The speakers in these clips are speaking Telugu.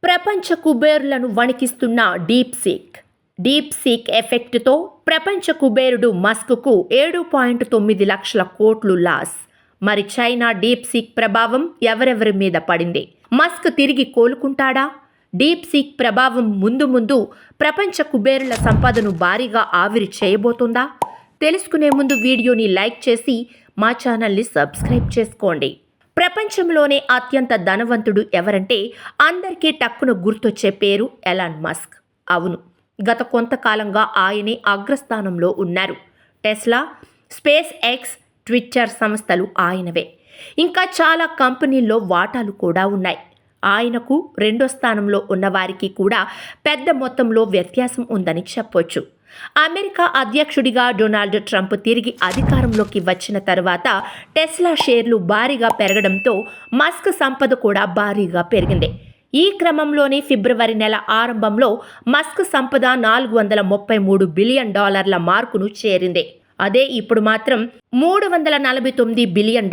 ప్రపంచ కుబేరులను వణికిస్తున్న డీప్ సీక్ ఎఫెక్ట్తో ప్రపంచ కుబేరుడు మస్క్కు 7.9 లక్షల కోట్లు లాస్. మరి చైనా డీప్ సీక్ ప్రభావం ఎవరెవరి మీద పడింది? మస్క్ తిరిగి కోలుకుంటాడా? డీప్ సీక్ ప్రభావం ముందు ప్రపంచ కుబేరుల సంపదను భారీగా ఆవిరి చేయబోతుందా? తెలుసుకునే ముందు వీడియోని లైక్ చేసి మా ఛానల్ని సబ్స్క్రైబ్ చేసుకోండి. ప్రపంచంలోనే అత్యంత ధనవంతుడు ఎవరంటే అందరికీ టక్కున గుర్తొచ్చే పేరు ఎలాన్ మస్క్. అవును, గత కొంతకాలంగా ఆయనే అగ్రస్థానంలో ఉన్నారు. టెస్లా, స్పేస్ ఎక్స్, ట్విట్టర్ సంస్థలు ఆయనవే. ఇంకా చాలా కంపెనీల్లో వాటాలు కూడా ఉన్నాయి. ఆయనకు రెండో స్థానంలో ఉన్న వారికి కూడా పెద్ద మొత్తంలో వ్యత్యాసం ఉందని చెప్పొచ్చు. అమెరికా అధ్యక్షుడిగా డొనాల్డ్ ట్రంప్ తిరిగి అధికారంలోకి వచ్చిన తర్వాత టెస్లా షేర్లు భారీగా పెరగడంతో మస్క్ సంపద కూడా భారీగా పెరిగింది. ఈ క్రమంలోనే ఫిబ్రవరి నెల ఆరంభంలో మస్క్ సంపద $433 బిలియన్ మార్కును చేరింది. అదే ఇప్పుడు మాత్రం $349 బిలియన్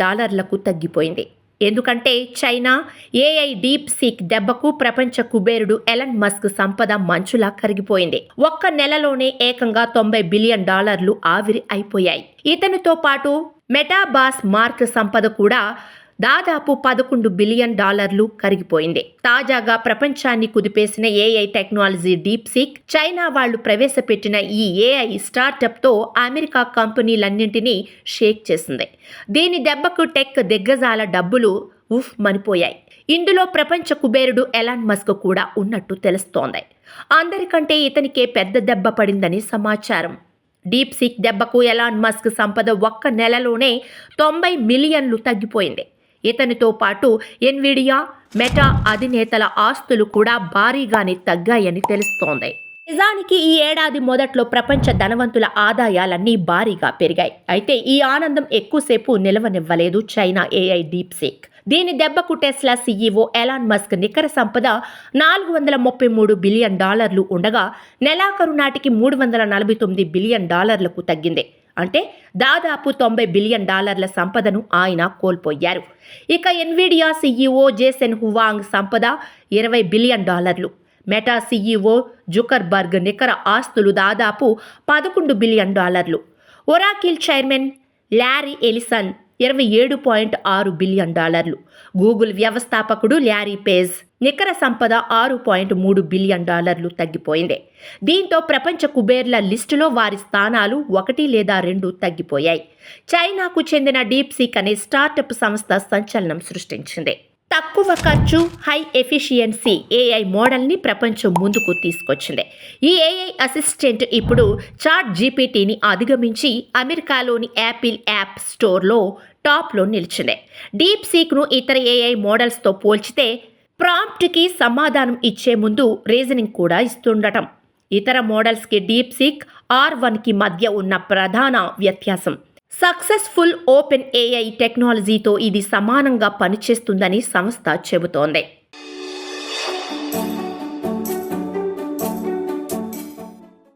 తగ్గిపోయింది. ఎందుకంటే చైనా ఏఐ డీప్ సీక్ దెబ్బకు ప్రపంచ కుబేరుడు ఎలాన్ మస్క్ సంపద మంచులా కరిగిపోయింది. ఒక్క నెలలోనే ఏకంగా $90 బిలియన్ ఆవిరి అయిపోయాయి. ఇతనితో పాటు మెటాబాస్ మార్క్ సంపద కూడా దాదాపు $11 బిలియన్ కరిగిపోయింది. తాజాగా ప్రపంచాన్ని కుదిపేసిన AI technology DeepSeek China వాళ్లు ప్రవేశపెట్టిన ఈ ఏఐ స్టార్టప్తో అమెరికా కంపెనీలన్నింటినీ షేక్ చేసింది. దీని దెబ్బకు టెక్ దిగ్గజాల డబ్బులు మనిపోయాయి. ఇందులో ప్రపంచ కుబేరుడు ఎలాన్ మస్క్ కూడా ఉన్నట్టు తెలుస్తోంది. అందరికంటే ఇతనికే పెద్ద దెబ్బ పడిందని సమాచారం. డీప్ సీక్ దెబ్బకు ఎలాన్ మస్క్ సంపద ఒక్క నెలలోనే 90 మిలియన్లు తగ్గిపోయింది. ఇతనితో పాటు ఎన్విడియా, మెటా అధినేతల ఆస్తులు కూడా భారీగానే తగ్గాయని తెలుస్తోంది. నిజానికి ఈ ఏడాది మొదట్లో ప్రపంచ ధనవంతుల ఆదాయాలన్నీ భారీగా పెరిగాయి. అయితే ఈ ఆనందం ఎక్కువసేపు నిలవనివ్వలేదు చైనా ఏఐ డీప్ సీక్. దీని దెబ్బకు టెస్లా సీఈఓ ఎలాన్ మస్క్ నికర సంపద $433 బిలియన్ ఉండగా నెలాఖరు నాటికి $349 బిలియన్ తగ్గింది. అంటే దాదాపు $90 బిలియన్ సంపదను ఆయన కోల్పోయారు. ఇక ఎన్విడియా సీఈఓ జేసెన్ హువాంగ్ సంపద $20 బిలియన్, మెటా సీఈఓ జుకర్బర్గ్ నికర ఆస్తులు దాదాపు $11 billion, Oracle chairman Larry Ellison $27.6 billion, Google వ్యవస్థాపకుడు ల్యారీ పేజ్ నికర సంపద $6.3 బిలియన్ తగ్గిపోయింది. దీంతో ప్రపంచ కుబేర్ల లిస్టులో వారి స్థానాలు 1 లేదా 2 తగ్గిపోయాయి. చైనాకు చెందిన డీప్ సీక్ అనే స్టార్టప్ సంస్థ సంచలనం సృష్టించింది. తక్కువ ఖర్చు, హై ఎఫిషియన్సీ ఏఐ మోడల్ని ప్రపంచం ముందుకు తీసుకొచ్చింది. ఈ ఏఐ అసిస్టెంట్ ఇప్పుడు చాట్ జీపీటీని అధిగమించి అమెరికాలోని యాపిల్ యాప్ స్టోర్లో టాప్లో నిలిచింది. డీప్ సీక్ను ఇతర ఏఐ మోడల్స్తో పోల్చితే ప్రాంప్ట్కి సమాధానం ఇచ్చే ముందు రీజనింగ్ కూడా ఇస్తుండటం ఇతర మోడల్స్కి డీప్ సీక్ R1కి మధ్య ఉన్న ప్రధాన వ్యత్యాసం. సక్సెస్ఫుల్ ఓపెన్ ఏఐ టెక్నాలజీతో ఇది సమానంగా పనిచేస్తుందని సంస్థ చెబుతోంది.